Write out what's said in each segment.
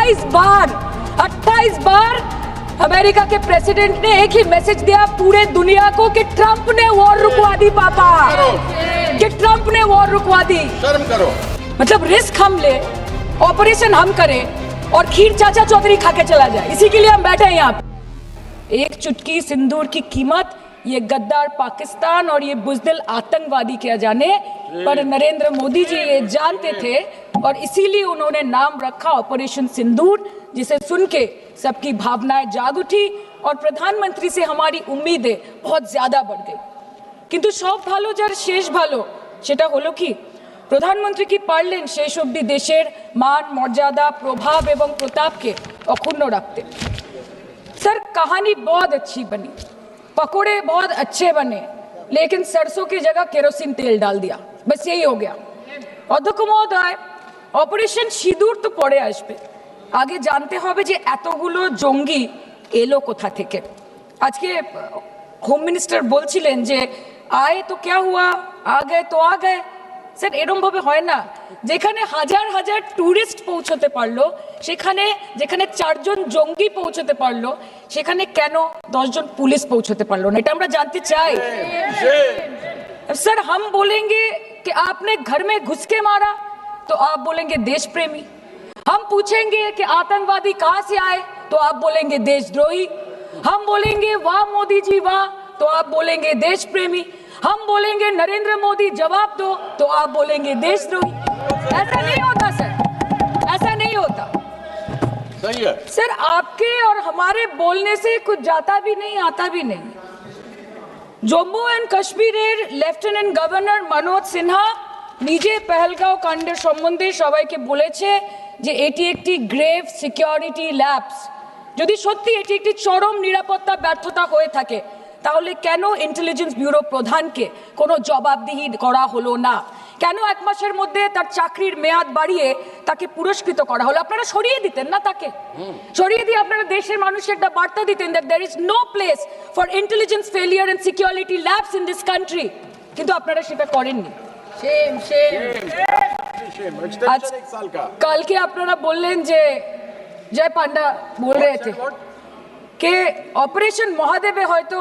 28 बार America के president ने एक ही मैसेज दिया पूरे दुनिया को कि ट्रंप ने वॉर रुकवा दी पापा, कि ट्रंप ने वॉर रुकवा दी। शर्म करो। मतलब रिस्क हम ले, ऑपरेशन हम करें और खीर चाचा चौधरी खा के चला जाए, इसी के लिए हम बैठे हैं यहाँ पे। एक चुटकी सिंदूर की कीमत ये गद्दार पाकिस्तान और ये बुज़दिल आतंकवादी क्या जाने, पर नरेंद्र मोदी जी ये जानते थे और इसीलिए उन्होंने नाम रखा ऑपरेशन सिंदूर, जिसे सुन के सबकी भावनाएं जाग उठी और प्रधानमंत्री से हमारी उम्मीदें बहुत ज्यादा बढ़ गई। किंतु सब भालो जार शेष भालो সেটা হলো কি, প্রধানমন্ত্রী কি পারলেন শেষ অবধি দেশের মান মর্যাদা প্রভাব এবং প্রতাপকে অক্ষুণ্ণ রাখতে। सर कहानी बहुत अच्छी बनी, पकोड़े बहुत अच्छे बने, लेकिन सरसों की जगह केरोसिन तेल डाल दिया, बस यही हो गया। অধ্যক্ষ মহোদয়, অপারেশন সিঁদুর তো পরে আসবে, আগে জানতে হবে যে এতগুলো জঙ্গি এলো কোথা থেকে। আজকে হোম মিনিস্টার বলছিলেন যে আয়ে তো क्या हुआ, आ गए तो आ गए। স্যার এরকম ভাবে হয় না, যেখানে হাজার হাজার টুরিস্ট পৌঁছতে পারলো, সেখানে যেখানে 4 জন জঙ্গি পৌঁছতে পারলো, সেখানে কেন 10 জন পুলিশ পৌঁছতে পারলো না, এটা আমরা জানতে চাই। सर हम बोलेंगे कि आपने घर में घुस के मारा तो आप बोलेंगे देश प्रेमी, हम पूछेंगे कि आतंकवादी कहां से आए तो आप बोलेंगे देशद्रोही, हम बोलेंगे वाह मोदी जी वाह तो आप बोलेंगे देश प्रेमी, हम बोलेंगे नरेंद्र मोदी जवाब दो तो आप बोलेंगे देशद्रोही। ऐसा नहीं होता सर, ऐसा नहीं होता। सही है सर, आपके और हमारे बोलने से कुछ जाता भी नहीं आता भी नहीं। জম্মু অ্যান্ড কাশ্মীরের লেফটেন্যান্ট গভর্নর মনোজ সিনহা নিজে পেহেলগাঁও কাণ্ডের সম্বন্ধে সবাইকে বলেছে যে এটি একটি গ্রেভ সিকিউরিটি ল্যাপস। যদি সত্যি এটি একটি চরম নিরাপত্তা ব্যর্থতা হয়ে থাকে, তাহলে কেন ইন্টেলিজেন্স ব্যুরো প্রধানকে কোনো জবাবদিহি করা হলো না? কেন 1 মাসের মধ্যে তার চাকরির মেয়াদ বাড়িয়ে তাকে পুরস্কৃত করা হলো? আপনারা সরিয়ে দিতেন না তাকে, সরিয়ে দিয়ে আপনারা দেশের মানুষকে একটা বার্তা দিতেন that there is no place for intelligence failure and security labs in this country, কিন্তু আপনারা সেটা করেননি। কালকে আপনারা বললেন যে জয় পান্ডা বল रहे थे कि অপারেশন মহাদেবে হয়তো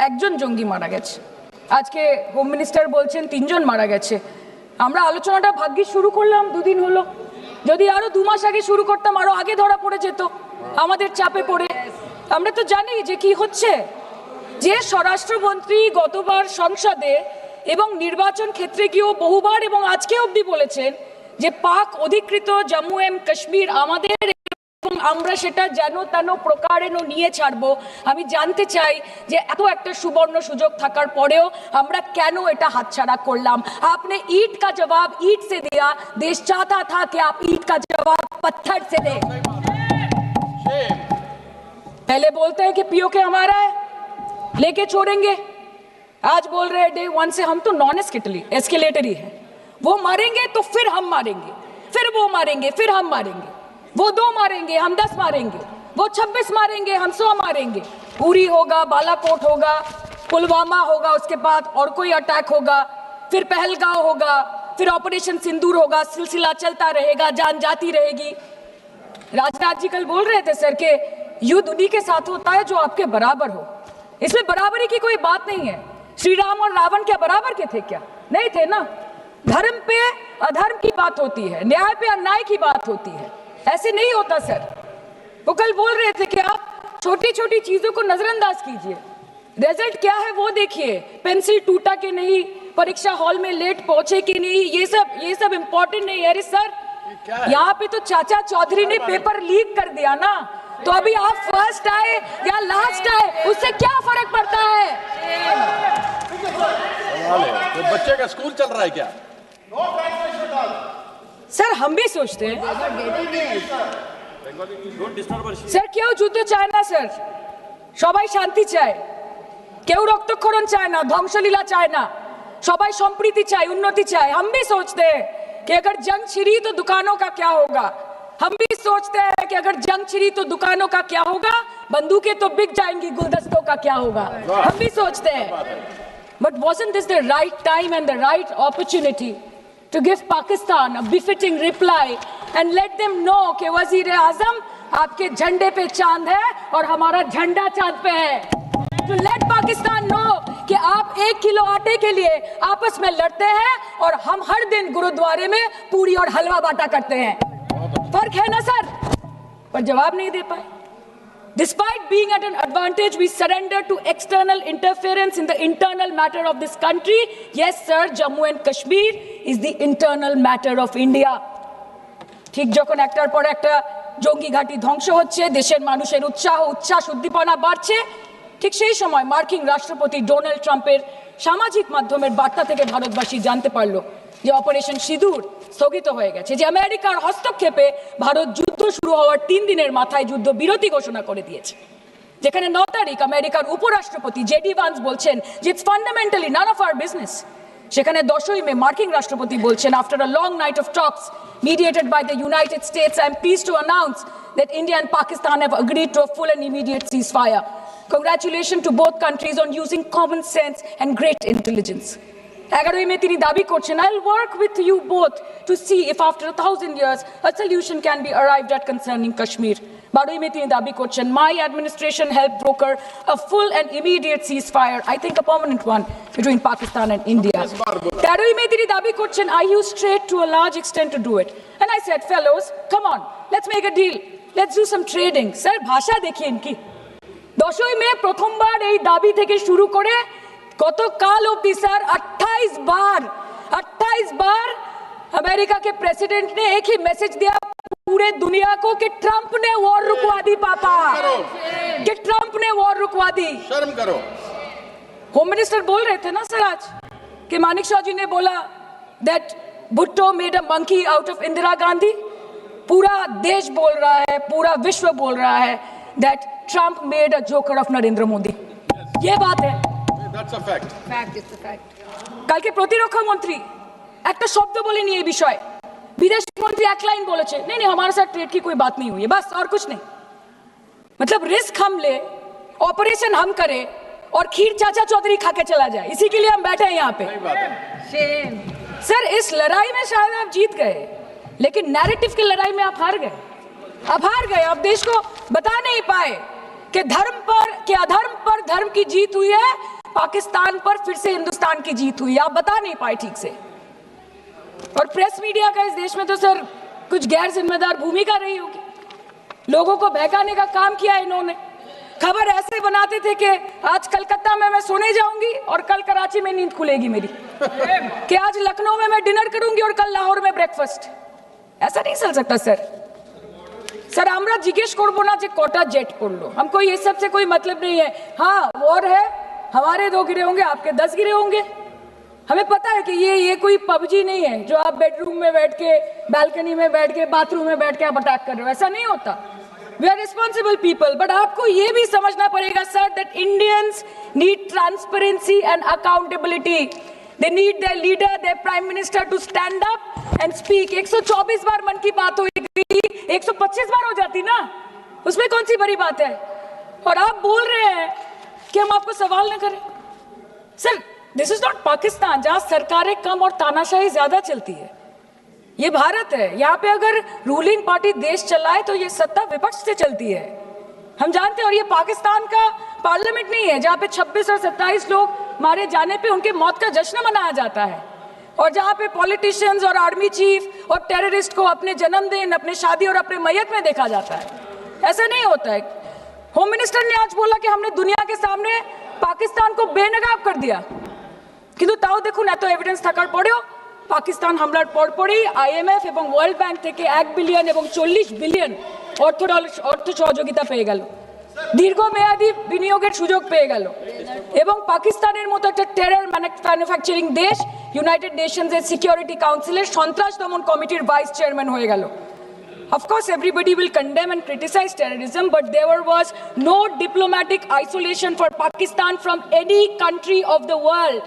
একজন জঙ্গি মারা গেছে, আজকে হোম মিনিস্টার বলছেন 3 জন মারা গেছে। আমরা আলোচনাটা ভাগ্যে শুরু করলাম 2 দিন হলো, যদি আরো 2 মাস আগে শুরু করতাম আরো আগে ধরা পড়ে যেত আমাদের চাপে পড়ে। আমরা তো জানি যে কি হচ্ছে, যে স্বরাষ্ট্রমন্ত্রী গতবার সংসদে এবং নির্বাচন ক্ষেত্রে গিয়েও বহুবার এবং আজকে অবধি বলেছেন যে পাক অধিকৃত জম্মু এন্ড কাশ্মীর আমাদের এবং আমরা সেটা যেন তেন প্রকারেণ নিয়ে ছাড়বো। আমি জানতে চাই যে এত একটা সুবর্ণ সুযোগ থাকার পরেও আমরা কেন এটা হাতছাড়া করলাম? आपने ईंट का जवाब ईंट से दिया, देश चाहता था कि आप ईंट का जवाब पत्थर से दें। पहले बोलते हैं कि पीओके हमारा है, लेके छोड़ेंगे, आज बोल रहे हैं डे 1 से हम तो नॉन एस्केलेटरी है, वो मारेंगे तो फिर हम मारेंगे, फिर वो मारेंगे, फिर हम मारेंगे, वो 2 मारेंगे हम 10 मारेंगे, वो 26 मारेंगे हम 100 मारेंगे। उरी होगा, बालाकोट होगा, पुलवामा होगा, उसके बाद और कोई अटैक होगा, फिर पहलगांव होगा, फिर ऑपरेशन सिंदूर होगा, सिलसिला चलता रहेगा, जान जाती रहेगी। राजनाथ जी कल बोल रहे थे सर के युद्ध उन्हीं के साथ होता है जो आपके बराबर हो, इसमें बराबरी की कोई बात नहीं है। श्री राम और रावण क्या बराबर के थे क्या? नहीं थे ना। धर्म पे अधर्म की बात होती है, न्याय पे अन्याय की बात होती है, ऐसे नहीं होता सर। वो कल बोल रहे थे कि आप छोटी छोटी चीजों को नजरअंदाज कीजिए, रिजल्ट क्या है वो देखिए, पेंसिल टूटा कि नहीं, परीक्षा हॉल में लेट पहुंचे कि नहीं, ये सब इम्पोर्टेंट नहीं है। अरे सर, यहाँ पे तो चाचा चौधरी ने पेपर लीक कर दिया ना, तो अभी आप फर्स्ट आए या लास्ट आए उससे क्या फर्क पड़ता है? तो बच्चे का स्कूल चल रहा है क्या? सर हम भी सोचते हैं স্যার, কেউ যুদ্ধ চায় না স্যার, সবাই শান্তি চায়, কেউ রক্তক্ষরণ চায় না, ধ্বংসলীলা চায় না, সবাই সম্প্রীতি চায়, উন্নতি চায়। हम भी सोचते हैं कि अगर जंग छिड़ी तो दुकानों का क्या होगा, हम भी सोचते हैं कि अगर जंग छिड़ी तो दुकानों का क्या होगा, बंदूकें तो बिक जाएंगी, गुलदस्तों का क्या होगा, हम भी सोचते हैं। But wasn't this the right time and the right opportunity to give Pakistan a befitting reply and let them know कि वजीर आजम आपके झंडे पे चांद है और हमारा झंडा चांद पे है। To let Pakistan know कि आप 1 किलो आटे के लिए आपस में लड़ते हैं और हम हर दिन गुरुद्वारे में पूरी और हलवा बांटा करते हैं। फर्क है ना सर? पर जवाब नहीं दे पाए। Despite being at an advantage, we surrender to external interference in the internal matter of this country. Yes, sir, Jammu and Kashmir is the internal matter of India. ঠিক যখন একটার পর একটা জঙ্গি ঘাঁটি ধ্বংস হচ্ছে, দেশের মানুষের উচ্ছ্বাস উদ্দীপনা বাড়ছে, ঠিক সেই সময় মার্কিন রাষ্ট্রপতি ডোনাল্ড ট্রাম্পের সামাজিক মাধ্যমের বার্তা থেকে ভারতবাসী জানতে পারলো যে অপারেশন সিঁদুর স্থগিত হয়ে গেছে, যে আমেরিকার হস্তক্ষেপে ভারত যুদ্ধ শুরু হওয়ার 3 দিনের মাথায় যুদ্ধ বিরতি ঘোষণা করে দিয়েছে, যেখানে 9 তারিখ আমেরিকার উপরাষ্ট্রপতি জেডি ভান্স বলছেন যে it's fundamentally none of our business. সেখানে 10ই মে মার্কিন রাষ্ট্রপতি বলছেন, after a long night of talks mediated by the United States, I am pleased to announce that India and Pakistan have agreed to a full and immediate ceasefire. Congratulations to both countries on using common sense and great intelligence. 11ই মে তিনি দাবি করছেন, I'll work with you both to see if after 1000 years a solution can be arrived at concerning Kashmir. 12ই মে তিনি দাবি করছেন, my administration helped broker a full and immediate ceasefire, I think a permanent one, between Pakistan and India. 13ই মে তিনি দাবি করছেন, I used trade to a large extent to do it. And I said, fellows, come on, let's make a deal. Let's do some trading. Sir, ভাষা দেখিয়ে কি? 10ই মে প্রথমবার এই দাবি থেকে শুরু করে গতকাল অবধি স্যার 28 बार अमेरिका के प्रेसिडेंट ने एक ही मैसेज दिया पूरे दुनिया को कि ट्रंप ने वॉर रुकवा दी पापा, कि ट्रंप ने वॉर रुकवा दी। शर्म करो। होम मिनिस्टर बोल रहे थे ना सर आज कि मानिक शाह जी ने बोला that Bhutto made a monkey out of Indira Gandhi. पूरा देश बोल रहा है, पूरा विश्व बोल रहा है that Trump made a joker of Narendra Modi. ये बात है, That's a fact. কালকে প্রতিরক্ষা মন্ত্রী একটা শব্দ বলেনি এই বিষয়ে, विदेश मंत्री एक लाइन बोले नहीं नहीं हमारे साथ ट्रेड की कोई बात नहीं हुई है, बस और कुछ नहीं। मतलब रिस्क हम ले, ऑपरेशन हम करें और खीर चाचा चौधरी खा के चला जाए, इसी के लिए हम बैठे हैं यहाँ पे। सर इस लड़ाई में शायद आप जीत गए, लेकिन नैरेटिव की लड़ाई में आप हार गए। आप देश को बता नहीं पाए कि धर्म पर कि अधर्म पर धर्म की जीत हुई है, पाकिस्तान पर फिर से हिंदुस्तान की जीत हुई, आप बता नहीं पाए ठीक से। और प्रेस मीडिया का इस देश में तो सर कुछ गैर जिम्मेदार भूमिका रही होगी, लोगों को बहकाने का काम किया इन्होंने। खबर ऐसे बनाते थे कि आज कलकत्ता में मैं सोने जाऊंगी और कल कराची में नींद खुलेगी मेरी, कि आज लखनऊ में मैं डिनर करूंगी और कल लाहौर में ब्रेकफास्ट। ऐसा नहीं चल सकता सर। सर আমরা জিজ্ঞেস করব না যে কটা জেট পড়লো, हमको ये सब से कोई मतलब नहीं है। हाँ वॉर है, हमारे 2 गिरे होंगे, आपके 10 गिरे होंगे। हमें पता है कि ये कोई पबजी नहीं है जो आप बेडरूम में बैठ के, बालकनी में बैठ के, बाथरूम में बैठ के आप अटैक कर रहे हो, ऐसा नहीं होता। We are responsible people, but आपको ये भी समझना पड़ेगा sir that Indians need transparency and accountability. They need their leader, their prime minister to stand up and speak. 124 बार मन की बात हुई, 125 बार हो जाती ना, उसमें कौन सी बड़ी बात है। और आप बोल रहे हैं कि हम आपको सवाल न करें। Sir this is not Pakistan जहां सरकारें कम और तानाशाही ज्यादा चलती है, ये भारत है। यहाँ पे अगर रूलिंग पार्टी देश चलाए तो ये सत्ता विपक्ष से चलती है, हम जानते हैं। और ये पाकिस्तान का पार्लियामेंट नहीं है जहाँ पे 26 और 27 लोग मारे जाने पे उनके मौत का जश्न मनाया जाता है, और जहाँ पे पॉलिटिशियंस और आर्मी चीफ और टेररिस्ट को अपने जन्मदिन, अपने शादी और अपने मैयत में देखा जाता है। ऐसा नहीं होता है। होम मिनिस्टर ने आज बोला कि हमने दुनिया के सामने पाकिस्तान को बेनकाब कर दिया, কিন্তু তাও দেখুন এত এভিডেন্স থাকার পরেও পাকিস্তান হামলার পরপরই আইএমএফ এবং ওয়ার্ল্ড ব্যাংক থেকে 1 বিলিয়ন এবং 40 বিলিয়ন অর্থ সহযোগিতা পেয়ে গেল, দীর্ঘমেয়াদী বিনিয়োগের সুযোগ পেয়ে গেল, এবং পাকিস্তানের মতো একটা টেরর ম্যানুফ্যাকচারিং দেশ ইউনাইটেড নেশনসের সিকিউরিটি কাউন্সিলের সন্ত্রাস দমন কমিটির ভাইস চেয়ারম্যান হয়ে গেল। Of course, everybody will condemn and criticize terrorism, but there was no diplomatic isolation for Pakistan from any country of the world.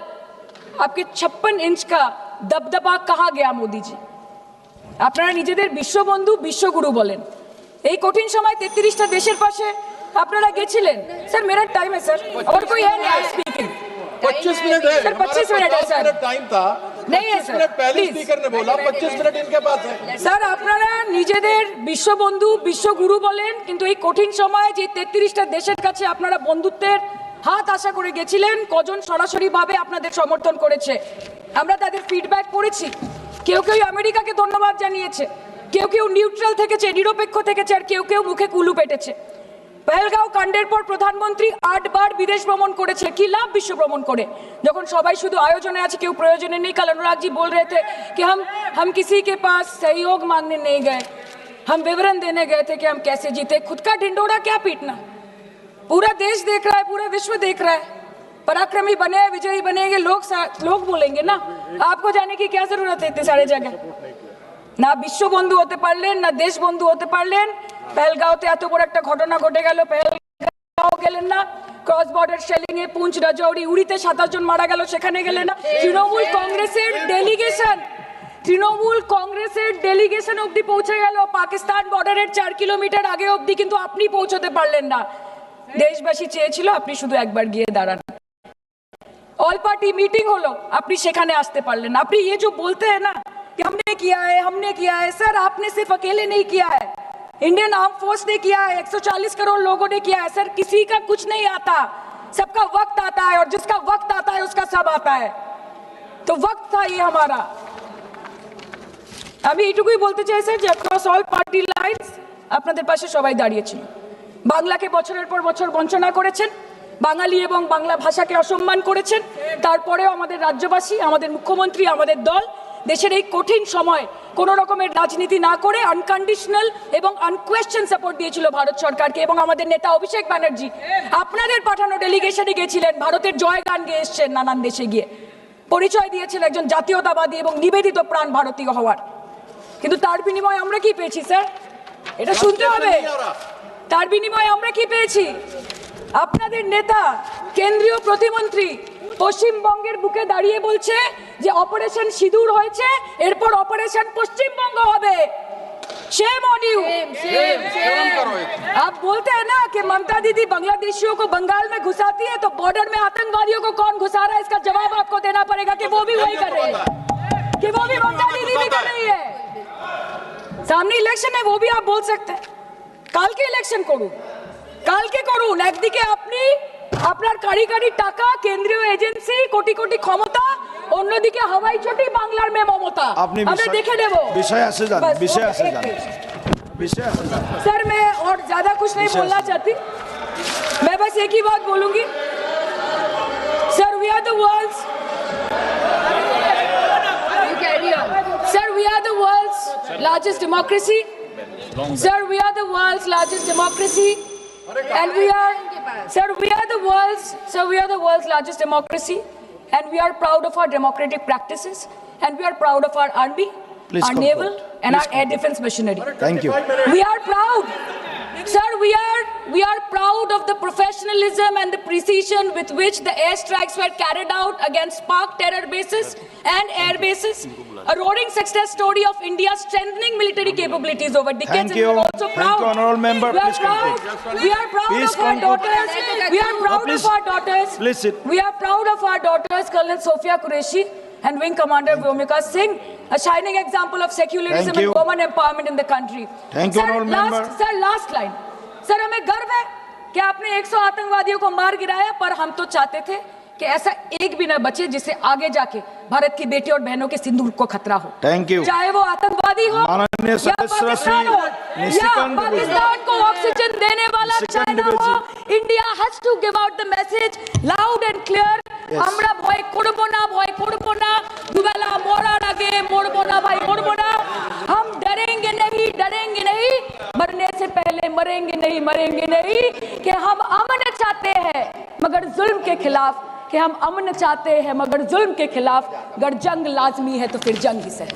आपके 56 इंच का दबदबा कहाँ गया मोदी जी? আপনারা নিজেদের বিশ্ববন্ধু বিশ্বগুরু বলেন, এই কঠিন সময় 33টা দেশের পাশে আপনারা গেছিলেন। স্যার मेरा टाइम है सर, और कोई है नहीं स्पीकिंग। 25 मिनट है सर, 25 मिनट है सर। टाइम था, नहीं है 25 सर, मिनट पहले please। स्पीकर ने बोला, 25 मिनट इनके पास है। স্যার আপনারা নিজেদের বিশ্ববন্ধু বিশ্বগুরু বলেন, কিন্তু এই কঠিন সময়ে যে 33টা দেশের কাছে আপনারা বন্ধুত্বের হাত আশা করে গেছিলেন, কজন সরাসরিভাবে আপনাদের সমর্থন করেছে আমরা তাদের ফিডব্যাক পড়েছি। কেউ কেউ আমেরিকাকে ধন্যবাদ জানিয়েছে, কেউ কেউ নিউট্রাল থেকেছে, নিরপেক্ষ থেকেছে, আর কেউ কেউ মুখে কুলু পেটেছে। পহেলগাঁও কাণ্ডের পর প্রধানমন্ত্রী 8 বার বিদেশ ভ্রমণ করেছে, কি লাভ বিশ্ব ভ্রমণ করে যখন সবাই শুধু আয়োজনে আছে, কেউ প্রয়োজনে নেই। কাল अनुराग जी बोल रहे थे कि हम किसी के पास सहयोग मांगने नहीं गए, हम विवरण देने गए थे कि हम कैसे जीते। खुद का ढिंडोरा क्या पीटना, पूरा देश देख रहा है, पूरा विश्व देख रहा है। पराक्रमी बने, विजयी बनेंगे लोग बोलेंगे ना, आपको जाने की क्या जरूरत है इतने सारे जगह। না বিশ্ববন্ধু হতে পারলেন, না দেশ বন্ধু হতে পারলেন। পেহেলগাঁওতে এত বড় একটা ঘটনা ঘটে গেল, পেহেলগাঁও গেলেন না। ক্রস বর্ডার শেলিং এ পুঞ্চ, রাজৌরি, উড়িতে 27 জন মারা গেল, সেখানে গেলেন না। তৃণমূল কংগ্রেসের ডেলিগেশন অবধি পৌঁছে গেল পাকিস্তান বর্ডারের 4 কিলোমিটার আগে অবধি, কিন্তু আপনি পৌঁছতে পারলেন না। দেশবাসী চেয়েছিল আপনি শুধু একবার গিয়ে দাঁড়ান। ऑल पार्टी मीटिंग হলো, আপনি সেখানে আসতে পারলেন না। আপনি ये जो बोलते हैं ना कि हमने किया है, सर आपने सिर्फ अकेले नहीं किया है, इंडियन आर्म फोर्स ने किया है, 140 करोड़ लोगों ने किया है। सर किसी का कुछ नहीं आता, सबका वक्त आता है, और जिसका वक्त आता है उसका सब आता है। तो वक्त था ये हमारा। আমি এইটুকুই বলতে চাই স্যার যে অ্যাক্রস অল পার্টি লাইনস আপনাদের পাশে সবাই দাঁড়িয়েছিল। বাংলাকে বছরের পর বছর বঞ্চনা করেছেন, বাঙালি এবং বাংলা ভাষাকে অসম্মান করেছেন, তারপরেও আমাদের রাজ্যবাসী, আমাদের মুখ্যমন্ত্রী, আমাদের দল দেশের এই কঠিন সময় কোনো রকমের রাজনীতি না করে আনকন্ডিশনাল এবং আনকোয়েশ্চেন সাপোর্ট দিয়েছিল ভারত সরকারকে। এবং আমাদের নেতা অভিষেক ব্যানার্জি আপনাদের পাঠানো ডেলিগেশনে গেছিলেন, ভারতের জয় গান গেয়ে এসছেন, নানান দেশে গিয়ে পরিচয় দিয়েছেন একজন জাতীয়তাবাদী এবং নিবেদিত প্রাণ ভারতীয় হওয়ার। কিন্তু তার বিনিময়ে আমরা কি পেয়েছি স্যার, এটা শুনতে হবে। তার বিনিময়ে আমরা কি পেয়েছি? আপনাদের নেতা কেন্দ্রীয় প্রতিমন্ত্রী পশ্চিমবঙ্গের বুকে দাঁড়িয়ে বলছে যে অপারেশন সিঁদুর হয়েছে, এরপর অপারেশন পশ্চিমবঙ্গ হবে। Shame on you. आप बोलते हैं ना कि ममता दीदी बांग्लादेशियों को बंगाल में घुसाती है, तो बॉर्डर में आतंकवादियों को कौन घुसा रहा है, इसका जवाब आपको देना पड़ेगा कि वो भी वही कर रहे हैं, कि वो भी ममता दीदी भी कर रही है। सामने इलेक्शन है, वो भी आप बोल सकते हैं কালকে ইলেকশন করুন, কালকে করুন। একদিকে আপনি আপনার কারিগরি টাকা, কেন্দ্রীয় এজেন্সি, কোটি কোটি ক্ষমতা, অন্যদিকে হাওয়াই চটি বাংলার মে মমতা। আমরা দেখে নেব। विषय से जान, विषय से जान, विषय से जान। सर मैं और ज्यादा कुछ नहीं बोलना चाहती, मैं बस एक ही बात बोलूंगी। Sir we are the world's, sir we are the world's largest democracy, sir we are the world's largest democracy, and we are the world's largest democracy, and we are proud of our democratic practices, and we are proud of our army, Please our conclude. naval, and our air defense machinery. Thank you. We are proud, sir, we are proud of the professionalism and the precision with which the airstrikes were carried out against Pak terror bases and air bases, a roaring success story of India's strengthening military capabilities over decades. Thank you. And we are also proud. Thank you, honorable member. We are Please proud. conclude. We are proud Please of our conclude. daughters. We are proud Please. of our daughters. Please sit. We are proud of our daughters, Colonel Sophia Qureshi and Wing Commander Vyomika Singh, a shining example of secularism Thank and you. women empowerment in the country. Thank you, honorable member. Sir, last line. Sir हमें गर्व है कि आपने 100 आतंकवादियों को मार गिराया, पर हम तो चाहते थे कि ऐसा एक भी न बचे जिससे आगे जाके भारत की बेटी और बहनों के सिंदूर को खतरा हो। Thank you. चाहे वो आतंकवादी हो माननीय या सदस्य पाकिस्तान हो, या निशिकांत पाकिस्तान को ऑक्सीजन देने वाला निशिकांत चाइना हो, India has to give out the message loud and clear. আমরা ভয় করব না, দুবেলা মরার আগে মরবো না ভাই, মরবো না। हम डरेंगे नहीं, मरने से पहले मरेंगे नहीं, कि हम अमन चाहते हैं मगर जुल्म के खिलाफ, कि हम अमन चाहते हैं मगर जुल्म के खिलाफ। अगर जंग लाजमी है तो फिर जंग ही सही।